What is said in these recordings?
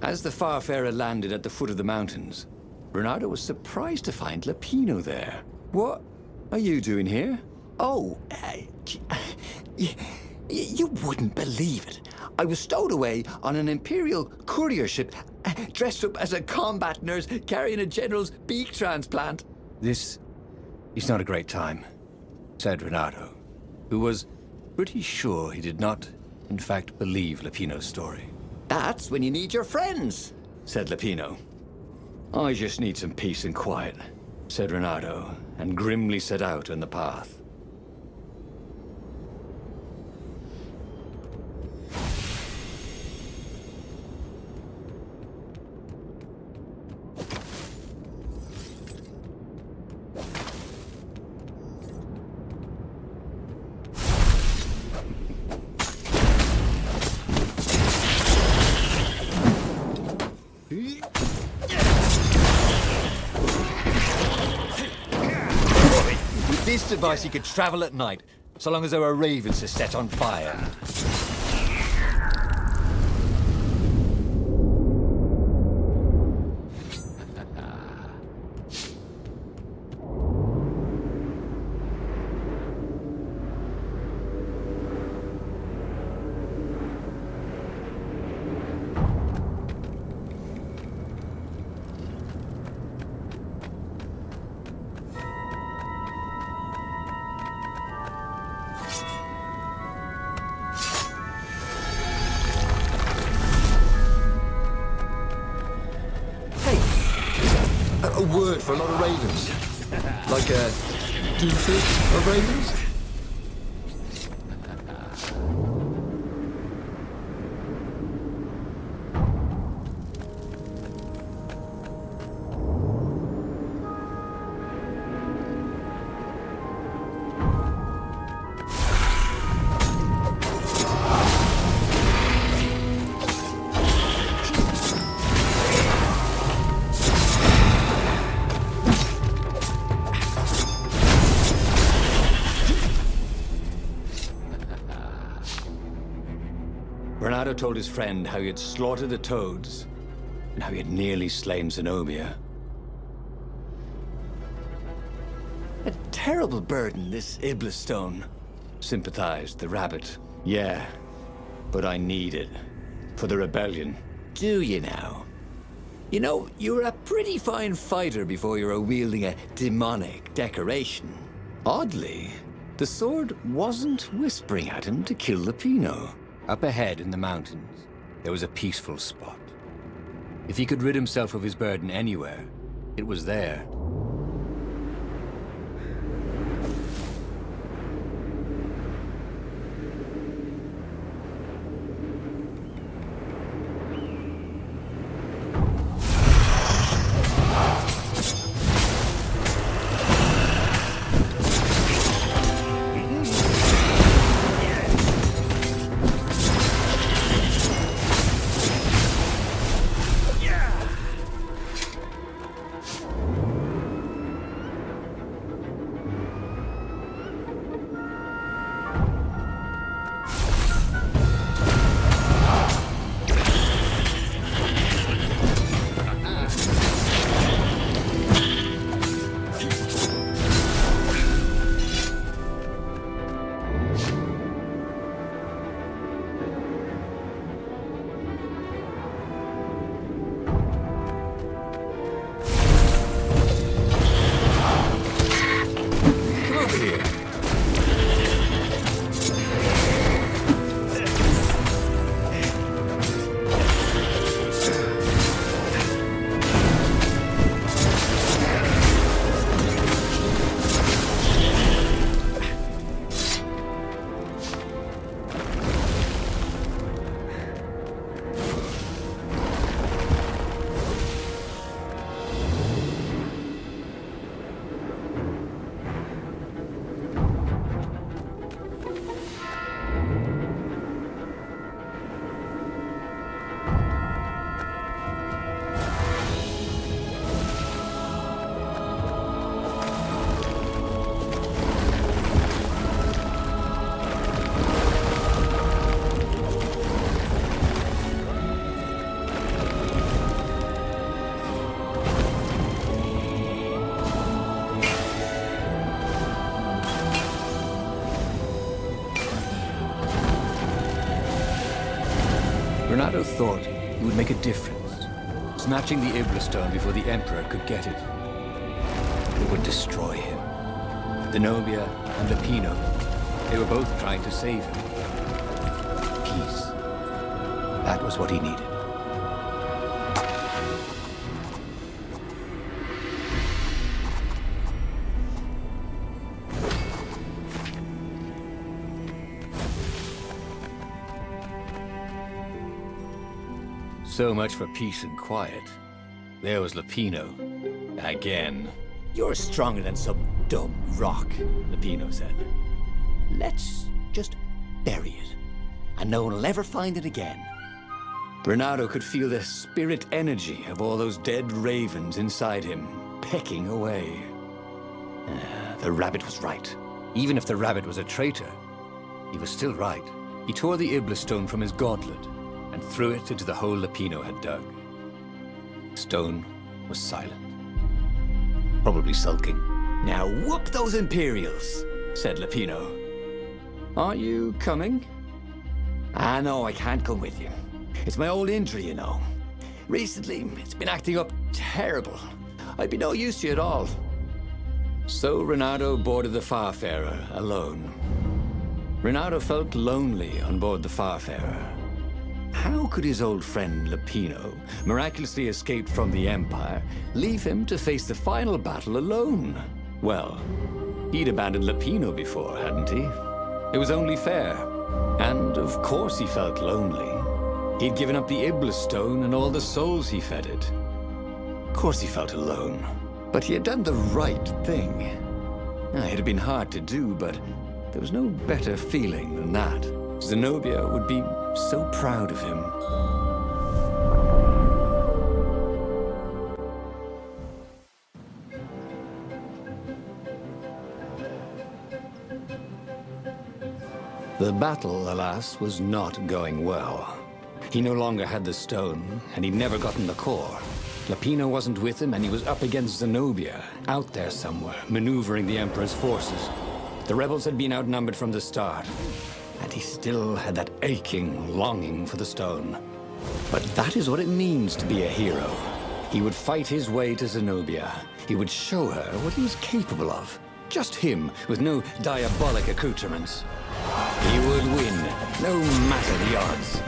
As the Farfarer landed at the foot of the mountains, Bernardo was surprised to find Lapino there. What are you doing here? Oh, you wouldn't believe it. I was stowed away on an Imperial courier ship, dressed up as a combat nurse carrying a general's beak transplant. This is not a great time, said Renato, who was pretty sure he did not, in fact, believe Lapino's story. That's when you need your friends, said Lapino. I just need some peace and quiet, said Renato, and grimly set out on the path. With this device, he could travel at night, so long as there were ravens to set on fire. A word for a lot of ravens. Like a doofus of ravens? Bernardo told his friend how he had slaughtered the toads and how he had nearly slain Zenobia. A terrible burden, this Iblis stone, sympathized the rabbit. Yeah, but I need it for the rebellion. Do you now? You know, you were a pretty fine fighter before you were wielding a demonic decoration. Oddly, the sword wasn't whispering at him to kill Lapino. Up ahead in the mountains, there was a peaceful spot. If he could rid himself of his burden anywhere, it was there. Renato thought he would make a difference, snatching the Ibla stone before the Emperor could get it. It would destroy him. Zenobia and Lapino, they were both trying to save him. Peace. That was what he needed. So much for peace and quiet. There was Lapino. Again. You're stronger than some dumb rock, Lapino said. Let's just bury it, and no one will ever find it again. Renato could feel the spirit energy of all those dead ravens inside him, pecking away. The rabbit was right. Even if the rabbit was a traitor, he was still right. He tore the Ibla stone from his gauntlet and threw it into the hole Lapino had dug. The stone was silent, probably sulking. Now whoop those Imperials, Said Lapino. Are you coming? No, I can't come with you. It's my old injury, you know. Recently, it's been acting up terrible. I'd be no use to you at all. So Renato boarded the Farfarer alone. Renato felt lonely on board the Farfarer. How could his old friend Lapino, miraculously escaped from the Empire, leave him to face the final battle alone? Well, he'd abandoned Lapino before, hadn't he? It was only fair. And of course he felt lonely. He'd given up the Ibla stone and all the souls he fed it. Of course he felt alone. But he had done the right thing. It had been hard to do, but there was no better feeling than that. Zenobia would be so proud of him. The battle, alas, was not going well. He no longer had the stone, and he'd never gotten the core. Lapino wasn't with him, and he was up against Zenobia, out there somewhere, maneuvering the Emperor's forces. The rebels had been outnumbered from the start, and he still had that aching longing for the stone. But that is what it means to be a hero. He would fight his way to Zenobia. He would show her what he was capable of. Just him, with no diabolic accoutrements. He would win, no matter the odds.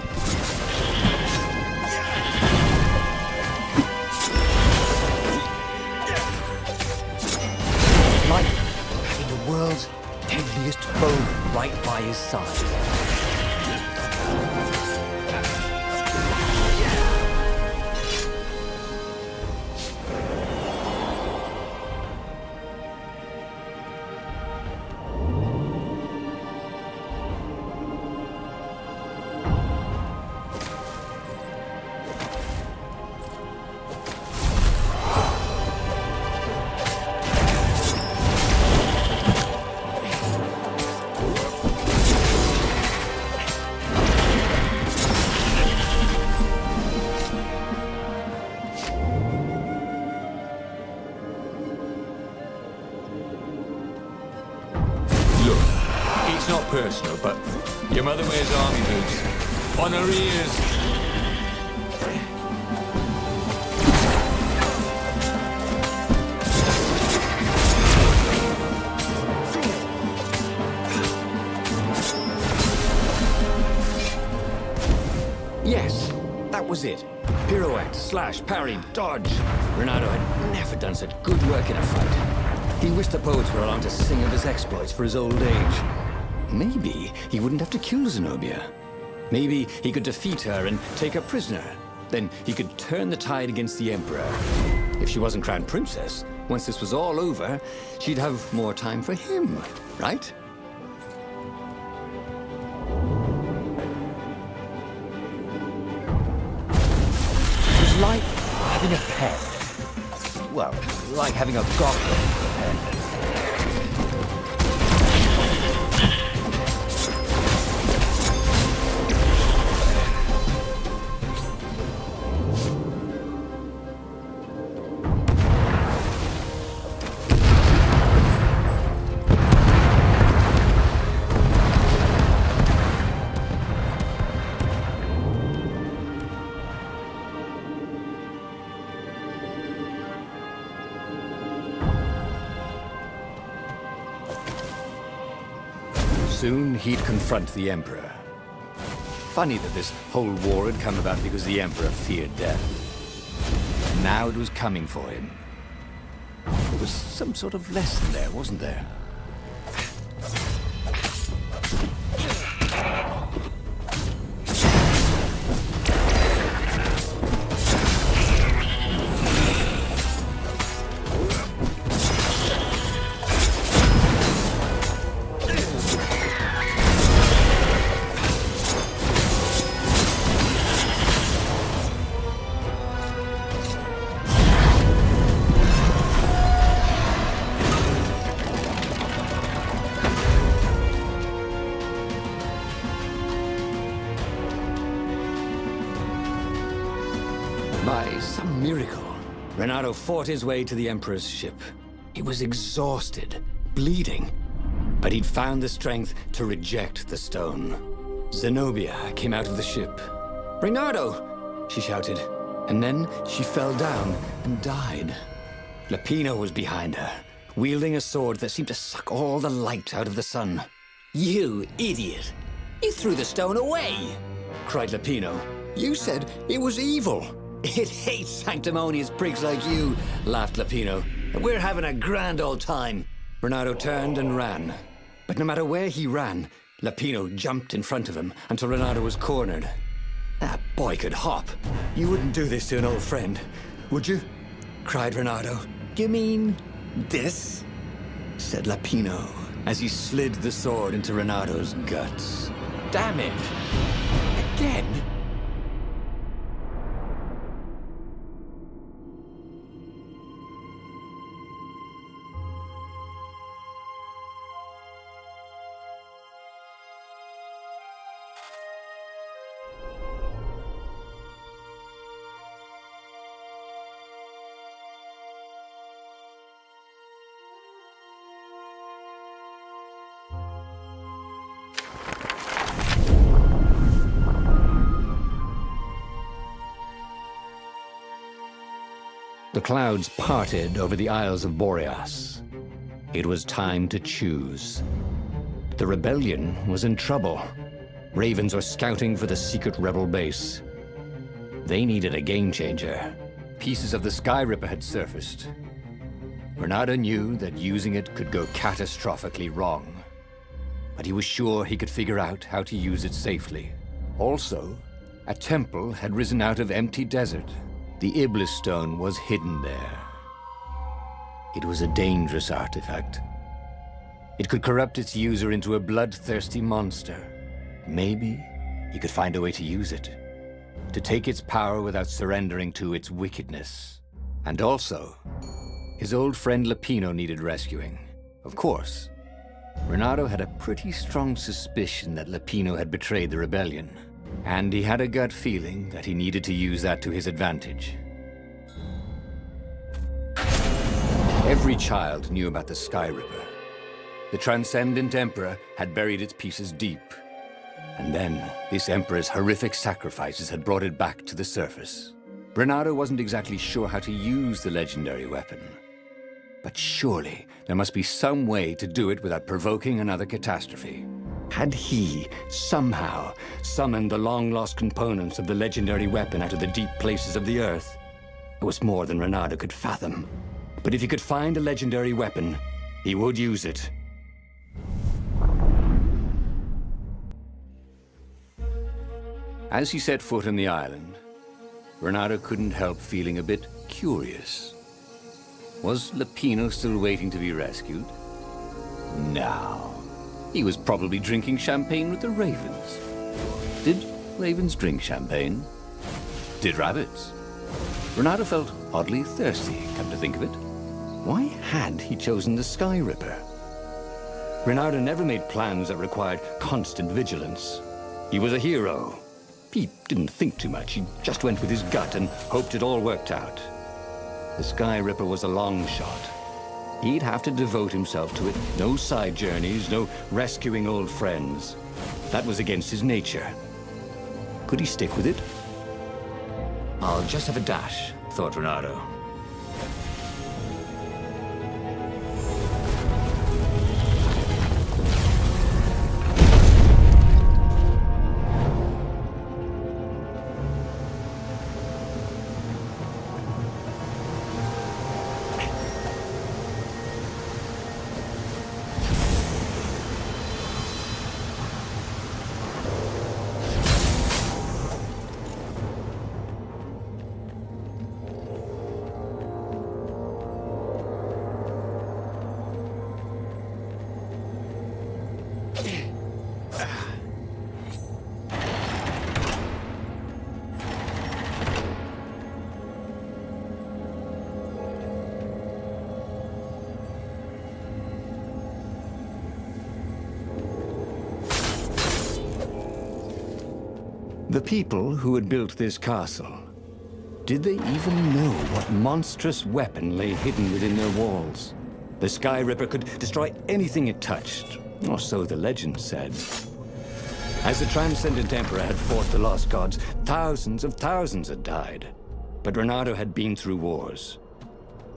Like having the world's deadliest foe right by his side. Not personal, but your mother wears army boots. On her ears. Yes, that was it. Pirouette, slash, parry, dodge. Renato had never done such good work in a fight. He wished the poets were along to sing of his exploits for his old age. Maybe he wouldn't have to kill Zenobia. Maybe he could defeat her and take her prisoner. Then he could turn the tide against the Emperor. If she wasn't crowned princess, once this was all over, she'd have more time for him, right? It was like having a pet. Well, like having a goblin for a pet. Soon he'd confront the Emperor. Funny that this whole war had come about because the Emperor feared death. Now it was coming for him. There was some sort of lesson there, wasn't there? By some miracle, Renato fought his way to the Emperor's ship. He was exhausted, bleeding, but he'd found the strength to reject the stone. Zenobia came out of the ship. "Renato!" she shouted, and then she fell down and died. Lapino was behind her, wielding a sword that seemed to suck all the light out of the sun. "You idiot! You threw the stone away!" cried Lapino. "You said it was evil." "It hates sanctimonious prigs like you," laughed Lapino. "We're having a grand old time." Renato turned and ran. But no matter where he ran, Lapino jumped in front of him until Renato was cornered. "That boy could hop. You wouldn't do this to an old friend, would you?" cried Renato. "You mean this?" said Lapino as he slid the sword into Renato's guts. "Damn it! Again?" The clouds parted over the Isles of Boreas. It was time to choose. The rebellion was in trouble. Ravens were scouting for the secret rebel base. They needed a game changer. Pieces of the Sky Ripper had surfaced. Renato knew that using it could go catastrophically wrong, but he was sure he could figure out how to use it safely. Also, a temple had risen out of empty desert. The Iblis stone was hidden there. It was a dangerous artifact. It could corrupt its user into a bloodthirsty monster. Maybe he could find a way to use it, to take its power without surrendering to its wickedness. And also, his old friend Lapino needed rescuing. Of course, Renato had a pretty strong suspicion that Lapino had betrayed the rebellion. And he had a gut feeling that he needed to use that to his advantage. Every child knew about the Sky Ripper. The Transcendent Emperor had buried its pieces deep. And then, this Emperor's horrific sacrifices had brought it back to the surface. Renato wasn't exactly sure how to use the legendary weapon. But surely, there must be some way to do it without provoking another catastrophe. Had he, somehow, summoned the long-lost components of the legendary weapon out of the deep places of the Earth? It was more than Renato could fathom. But if he could find a legendary weapon, he would use it. As he set foot on the island, Renato couldn't help feeling a bit curious. Was Lapino still waiting to be rescued? No. He was probably drinking champagne with the ravens. Did ravens drink champagne? Did rabbits? Renato felt oddly thirsty, come to think of it. Why had he chosen the Sky Ripper? Renato never made plans that required constant vigilance. He was a hero. He didn't think too much. He just went with his gut and hoped it all worked out. The Sky Ripper was a long shot. He'd have to devote himself to it. No side journeys, no rescuing old friends. That was against his nature. Could he stick with it? I'll just have a dash, thought Renato. The people who had built this castle, did they even know what monstrous weapon lay hidden within their walls? The Sky Ripper could destroy anything it touched, or so the legend said. As the Transcendent Emperor had fought the Lost Gods, thousands of thousands had died. But Reynardo had been through wars.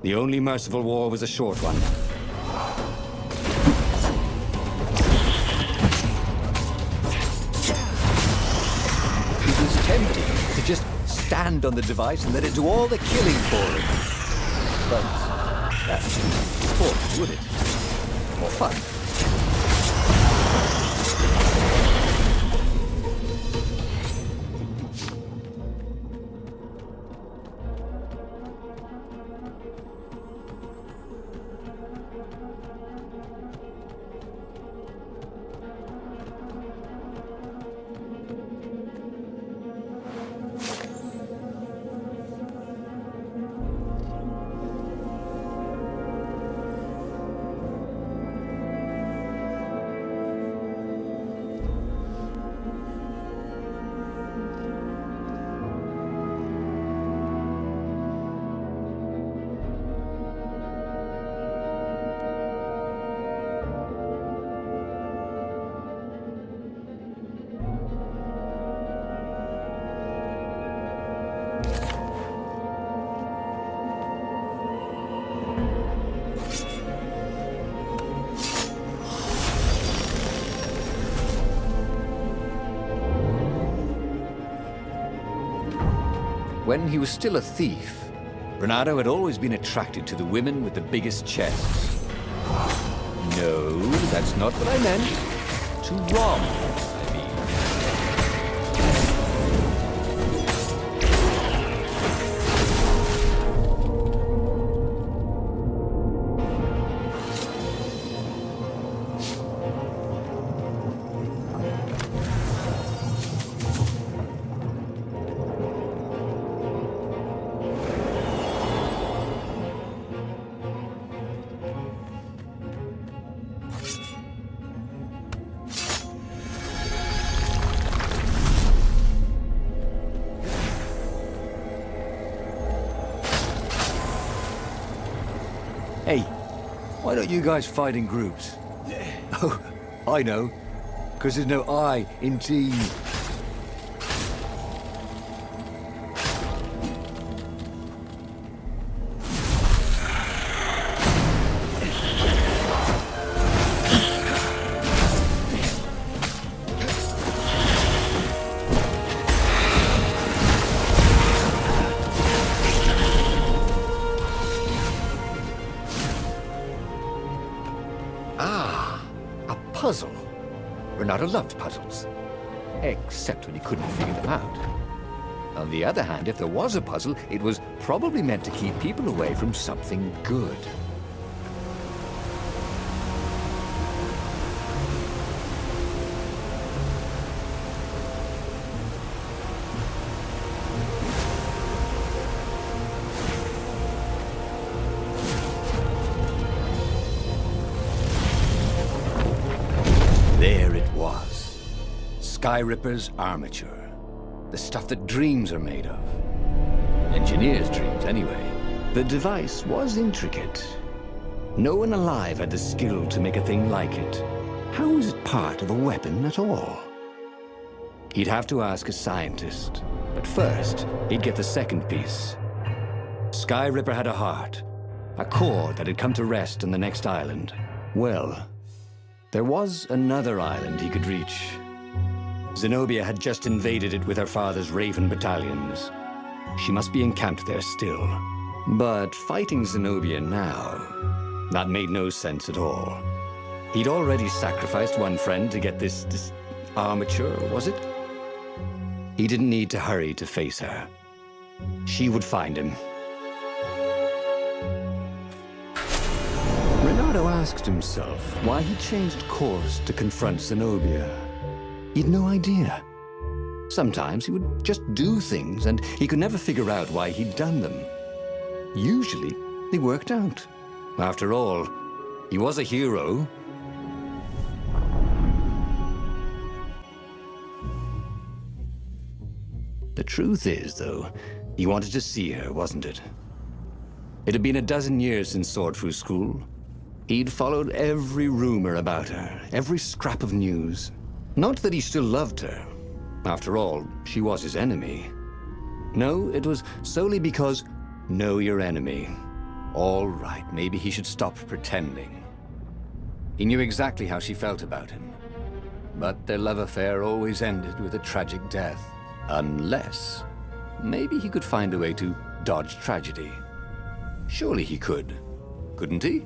The only merciful war was a short one. It was tempting to just stand on the device and let it do all the killing for him. But that's sport, would it? More fun. When he was still a thief, Reynardo had always been attracted to the women with the biggest chests. No, that's not what I meant. To rob, I mean. Hey, why don't you guys fight in groups? Oh, I know. Because there's no I in team. Puzzle. Reynardo loved puzzles. Except when he couldn't figure them out. On the other hand, if there was a puzzle, it was probably meant to keep people away from something good. There it was. Sky Ripper's armature. The stuff that dreams are made of. Engineers' dreams, anyway. The device was intricate. No one alive had the skill to make a thing like it. How was it part of a weapon at all? He'd have to ask a scientist. But first, he'd get the second piece. Sky Ripper had a heart. A core that had come to rest on the next island. Well, there was another island he could reach. Zenobia had just invaded it with her father's Raven battalions. She must be encamped there still. But fighting Zenobia now, that made no sense at all. He'd already sacrificed one friend to get this armature, was it? He didn't need to hurry to face her. She would find him. Reynardo asked himself why he changed course to confront Zenobia. He'd no idea. Sometimes he would just do things, and he could never figure out why he'd done them. Usually, they worked out. After all, he was a hero. The truth is, though, he wanted to see her, wasn't it? It had been a dozen years since Swordfu school. He'd followed every rumor about her, every scrap of news. Not that he still loved her. After all, she was his enemy. No, it was solely because, know your enemy. All right, maybe he should stop pretending. He knew exactly how she felt about him. But their love affair always ended with a tragic death. Unless, maybe he could find a way to dodge tragedy. Surely he could, couldn't he?